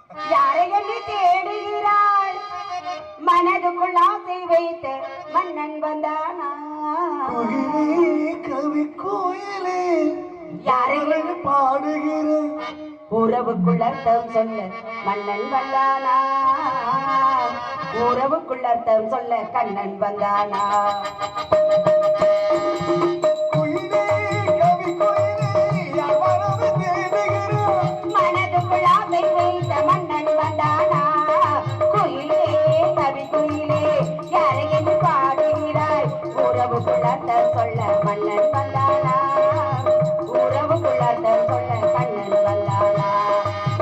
யாரை என்று தேடுகிறாள் மனதுக்குள் ஆசை வைத்து மன்னன் வந்தானா கவி கோயிலே யாரை பாடுகிற உறவுக்குள் அர்த்தம் சொல்ல மன்னன் வந்தானா உறவுக்குள் அர்த்தம் சொல்ல கண்ணன் வந்தானா மனதுக்குள் ஆசை வைத்த மன்னன் வந்தானா குயிலே கவி குயிலே யாரை என்று பாடுகிறாய் உறவுக்குள் அர்த்தம் சொல்ல மன்னன் வந்தானா உறவுக்குள் அர்த்தம் சொல்ல கண்ணன் வந்தானா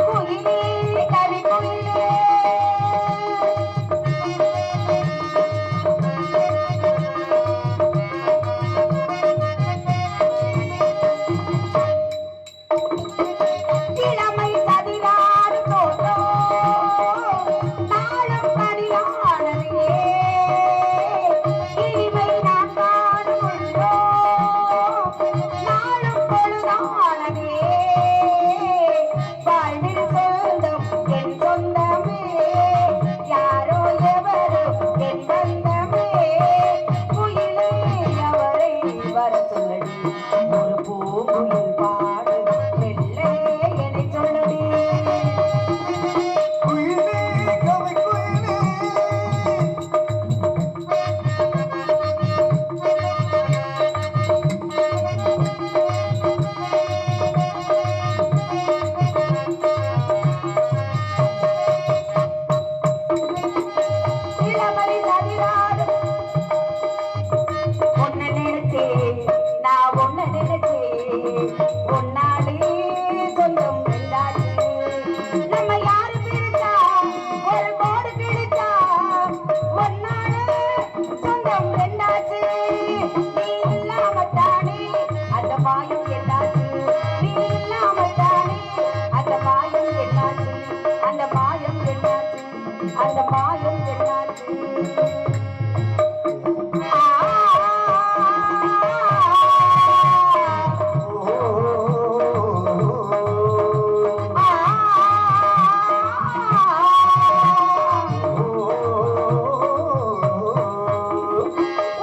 குயிலே கவி குயிலே இளமை சதிராறு தோற்றோ நாளும் பதிலானதே இனிமை நான் காணுள்ளோ நாளும் பொழுதானதே வாழ்வில் சொந்தம் என் சொந்தமே யாரோ எவரோ என் பந்தமே குயிலே அவரை வர சொல்லடி ஒரு பூங்குயில் பாடு மெல்லே என்னை சொல்லடி குயிலே கவி கோயிலே இளமதி சதிராடு உன்னை நினைச்சேன் நான் உன்னை நினைச்சேன் உன்னாலே சொந்தம் ரெண்டாச்சு நம்ம யாரு பிரிச்சா ஒரு கோடு பிடிச்சா உன்னால சொந்தம் ரெண்டாச்சு நீ இல்லாமத்தானே அந்த மாயம் என்னாச்சு நீ இல்லாமத்தானே அந்த மாயம் என்னாச்சு அந்த மாயம் என்னாச்சு அந்த மாயம் என்னாச்சு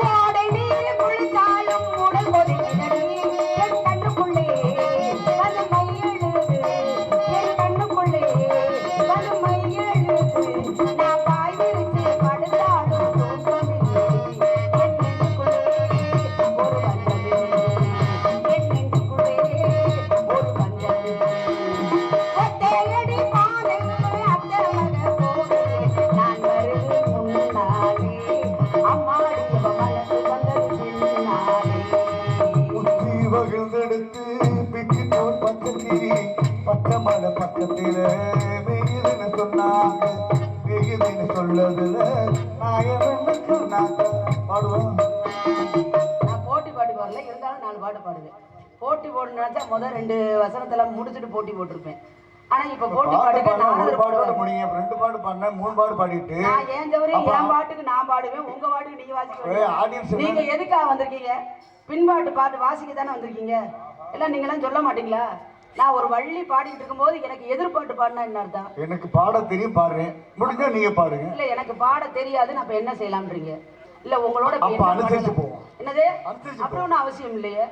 ஓடை நீர் குளித்தாலும் உடல் கொதிக்கிறது என் கண்ணுக்குள்ளே வலிமை எழுது என் கண்ணுக்குள்ளே வலிமை எழுது நான் பாய் விரித்து படுத்தாலும் தூக்கமில்லை என் நெஞ்சுக்குள்ளே ஒரு வந்தது என் நெஞ்சுக்குள்ளே ஒரு வந்தது ஒத்தையடி பாதையில் அத்தமக போகிறே நான் வருது முன்னாலே அம்மாடி இவ மனசு வந்தது பின்னாலே உச்சி வகிழ்ந்தெடுத்து பிச்சுட்டோர் பக்கத்தில் பச்சமல பக்கத்தில் வெகுதுன்னு சொன்னாங்க வெகுதுன்னு சொல்லதுல நாயம் என்ன சொன்னாங்க பாடுவோம் நான் போட்டி பாட்டுக்கு வரல இருந்தாலும் 4 பாட்டு பாடுவேன் போட்டி போடணும்னு நினைச்சா முதல் 2 வசனத்துல முடிச்சுட்டு போட்டி போட்டிருப்பேன் ஆனா இப்ப போட்டி பாட்டுக்கு ஒரு 4 பாடு பாட பாடுவேன் முடியும் 2 பாடு பாடின 3 பாடு பாடிட்டு நான் ஏன் தவிர என் பாட்டுக்கு நான் பாடுவேன் உங்க பாட்டுக்கு நீங்க audience வாசிக்க நீங்க எதுக்காக வந்திருக்கீங்க பின்பாட்டு பாட்டு வாசிக்க தானே வந்திருக்கீங்க எல்லாம் நீங்க எல்லாம் சொல்ல மாட்டீங்களா நான் ஒரு வள்ளி பாடிட்டு இருக்கும்போது எனக்கு எதிர்பாட்டு பாடினா என்ன அர்த்தம் எனக்கு பாட தெரியும் பாடுறேன் முடிஞ்சா நீங்க பாடுங்க இல்ல எனக்கு பாட தெரியாது நான் இப்ப என்ன செய்யலாம்ன்றீங்க இல்ல உங்களோட இப்ப அப்ப என்ன அனுசரிச்சு பண்ணணும்? போவோம். என்னது அனுசரிச்சு அப்படி ஒன்றும் அவசியம் இல்லையே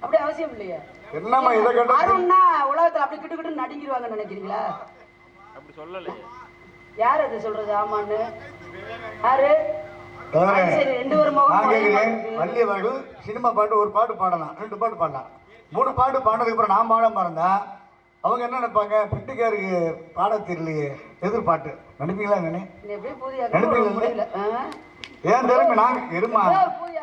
அப்படி அவசியம் இல்லையே என்னம்மா இதை கேட்டா அருண்னா உலகத்துல அப்படி கிட்டு கிட்டு நடுங்கிடுவாங்கன்னு நினைக்கிறீங்களா அப்படி சொல்லலையே. யார் அது சொல்றது ஆமான்னு யாரு அதானே? அது சரி 2 ஒரு முகம் நான் ஒரே கேட்கிறேன் மாதிரி இருக்கு. வள்ளி அவர்கள் சினிமா பாட்டு ஒரு பாட்டு பாடலாம் 2 பாட்டு பாடலாம் 3 பாட்டு பாடினதுக்கு அப்புறம் நான் பாடாம இருந்தா அவங்க என்ன நினைப்பாங்க பிட்டுக்காருக்கு பாட தெரியலையே எதிர்பாட்டு நினைப்பீங்களா என்னன்னு நீ எப்படியும் புதிய நடிப்பீங்களா? முடியல ஏன் தெரியுமே நான் எருமா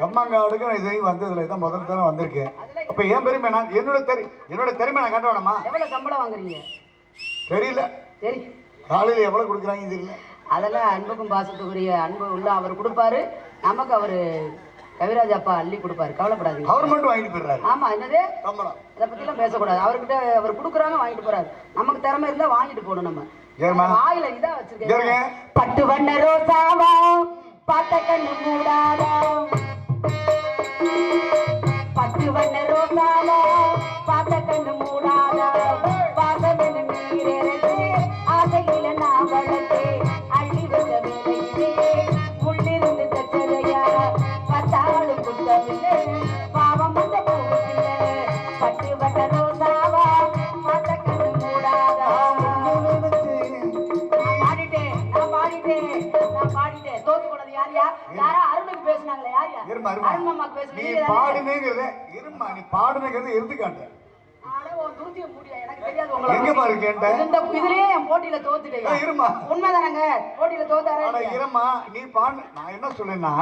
கம்மாங்காடுக்கு நான் இது வந்ததுல இதான் முதல் தடவை வந்திருக்கேன் அப்ப ஏன் பெருமை நான் என்னோட திறமை நான் காட்ட வேணாமா எவ்வளவு சம்பளம் வாங்குறீங்க தெரியல சரி காலையில எவ்வளவு கொடுக்குறாங்க தெரியல அதெல்லாம் அன்புக்கும் பாசத்துக்குரிய அன்பு உள்ள அவர் கொடுப்பாரு நமக்கு அவரு கவிராஜ் அப்பா அள்ளி கொடுப்பாரு கவலைப்படாதீங்க அவர் மட்டும் வாங்கிட்டு போயிடுறாரு ஆமா என்னது சம்பளம் அதை பத்தி எல்லாம் பேசக்கூடாது அவர்கிட்ட அவர் கொடுக்குறாங்க வாங்கிட்டு போறாரு நமக்கு திறமை இருந்தா வாங்கிட்டு போகணும் நம்ம ஏம்மா? வாயில இதா ஏறுங்க. வச்சிருக்கேன் பட்டு வண்ண ரோசாவா பார்த்த கண்ணு மூடாதா பட்டு வண்ண ரோசாவா பார்த்த கண்ணு மூடாதா பாசம் மீறே ஆசையில நான் வளர்த்தே அள்ளி வந்த வேலையிலே உள்ளிருந்து தச்சதையா பத்தாலும் குத்தமில்லை பாவம் வந்த பூவில்லை பட்டு வட்ட ரோசாவா மத்த கண்ணு மூடாதா நான் பாடிட்டேன் தோத்து போனது யாரியா யாரா அருணுக்கு பேசுனாங்களே யாரியா இருமா இருமா அருணம்மாக்கு நீ பேசுனீங்க பாடுனேங்கிறத இருமா நீ பாடுனேங்கிறத எடுத்துக்காட்டு எங்கம்மா இருக்கு என்கிட்ட? இதுலயே என் போட்டியில தோத்துட்டேன் இருமா உண்மைதானங்க போட்டியில தோத்தாரா இருமா நீ பாடு நான் என்ன சொல்லேன்னா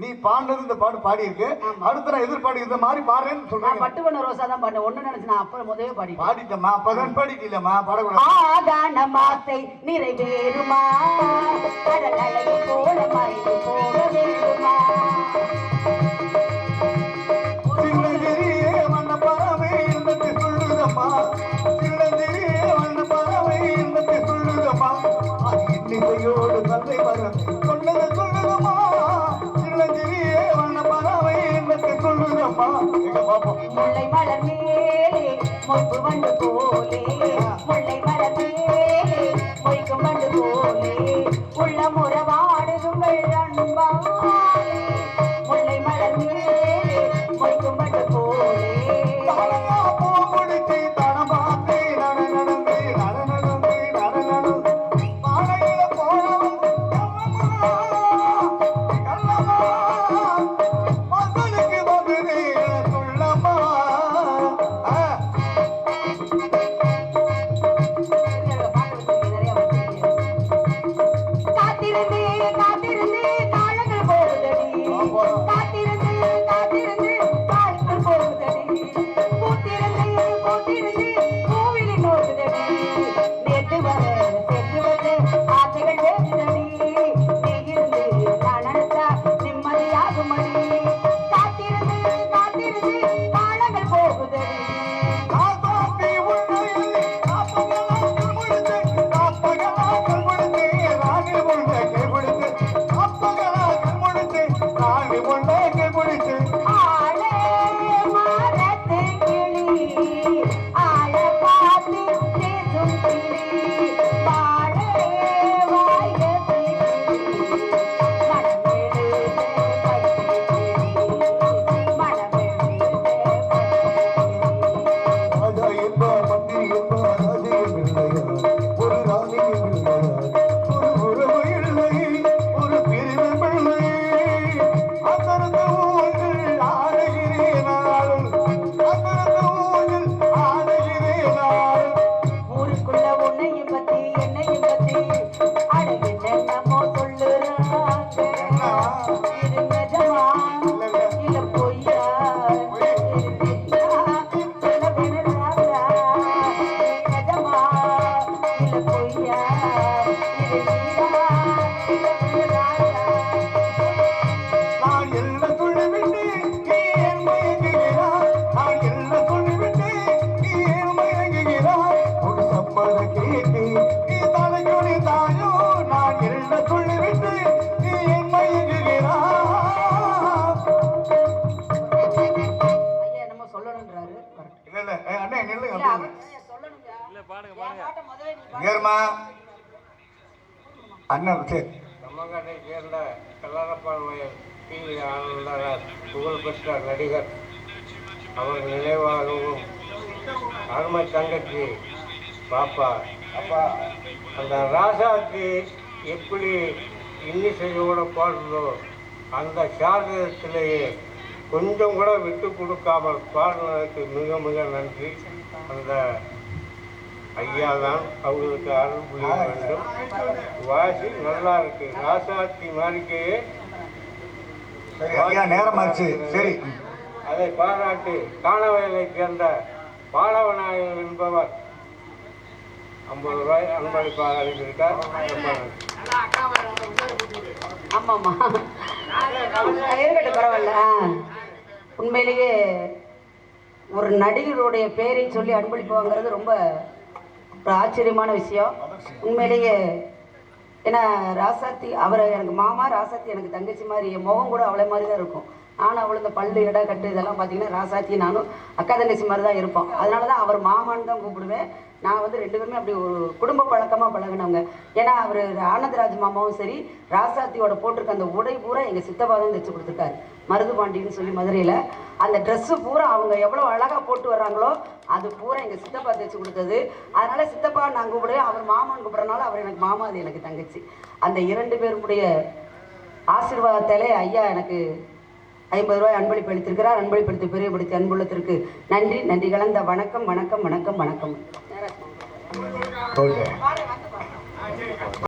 நீ பாடுனது இந்த பாட்டு பாடி இருக்கு அடுத்த நான் எதிர்பாடு இந்த மாதிரி பாடுறேன்னு நான் சொல்றேன் பட்டு பண்ண ரோசா தான் பாட்டேன் ஒண்ணு நினைச்சு நான் அப்ப முதவே பாடிட்டேன் பாடிட்டம்மா அப்பதான் பாடிக்கலம்மா பாடக்கூடாது ஆகான மாசை நிறைவேறுமா கடல் அலை போல மறைந்து போக வேண்டுமா சின்னஞ்சிறியே வண்ண பறவை என்பதை சொல்லுதம்மா சின்னஞ்சிறியே வண்ண பறவை என்பதை சொல்லுதம்மா அது இன்னிசையோடு தந்தை மரம் சொன்னதை சொல்லுதம்மா சின்னஞ்சிறியே வண்ண பறவை என்பதை சொல்லுதம்மா எங்க பாப்போம் முல்லை மலர் மேலே மொய்ப்பு வண்டு போலே முல்லை மலர் மேலே மொய்க்கும் வண்டு போலே உள்ள முறவாடுதுங்கள் அன்பாலே முல்லை மலர் மேலே மொய்க்கும் வண்டு போலே அண்ணன் சரி நம்மங்கனை சேர்ந்த கல்லாரப்பாள் வயல் டி ஆனந்தராஜ் புகழ்பெற்ற நடிகர் அவர் நினைவாகவும் அருமை தங்கச்சி பாப்பா அப்பா அந்த ராசாக்கு எப்படி இன்னிசையோடு பாடுறதோ அந்த சாதகத்திலேயே கொஞ்சம் கூட விட்டு கொடுக்காமல் பாடுனதுக்கு மிக மிக நன்றி. அந்த ஐயா தான் அவங்களுக்கு அருள் புரிய வேண்டும். வாசி நல்லா இருக்கு. ராசாத்தி மாளிகையே நேரமாச்சு. சரி, அதை பாராட்டி காணவயலை சேர்ந்த பாலவநாயகன் என்பவர் 50 ரூபாய் அன்பளிப்பாக அளித்திருக்கார். ஆமாம்மா இருக்கட்டும், பரவாயில்ல. உண்மையிலேயே ஒரு நடிகருடைய பேரை சொல்லி அன்பளிப்புங்கிறது ரொம்ப ஒரு ஆச்சரியமான விஷயம். உண்மையிலேயே ஏன்னா ராசாத்தி அவரை எனக்கு மாமா, ராசாத்தி எனக்கு தங்கச்சி மாதிரி, என் முகம் கூட அவளை மாதிரி தான் இருக்கும். நானும் அவளை இந்த பல்லு இடம் கட்டு இதெல்லாம் பார்த்தீங்கன்னா ராசாத்தி நானும் அக்கா தங்கச்சி மாதிரி தான் இருப்போம். அதனால தான் அவர் மாமான்னு தான் கூப்பிடுவேன். நான் வந்து 2 பேருமே அப்படி ஒரு குடும்ப பழக்கமாக பழகினவங்க. ஏன்னா அவர் ஆனந்தராஜ் மாமாவும் சரி, ராசாத்தியோட போட்டிருக்க அந்த உடை பூரா எங்கள் சித்தப்பா தான் தைச்சு கொடுத்துருக்காரு. மருதுபாண்டின்னு சொல்லி மதுரையில் அந்த ட்ரெஸ்ஸு பூரா அவங்க எவ்வளோ அழகாக போட்டு வர்றாங்களோ அது பூரா எங்கள் சித்தப்பா தைச்சு கொடுத்தது. அதனால் சித்தப்பா நான் கூப்பிடுவேன், அவர் மாமான்னு கூப்பிட்றனால அவர் எனக்கு மாமா, அது எனக்கு தங்கச்சி. அந்த 2 பேருடைய ஆசீர்வாதத்தாலே ஐயா எனக்கு 50 ரூபாய் அன்பளிப்பு அளித்திருக்கிறார். அன்பளிப்படுத்தி பெரியப்படுத்தி அன்புள்ளத்திற்கு நன்றி, நன்றி கலந்த வணக்கம், வணக்கம், வணக்கம், வணக்கம். ஓகே.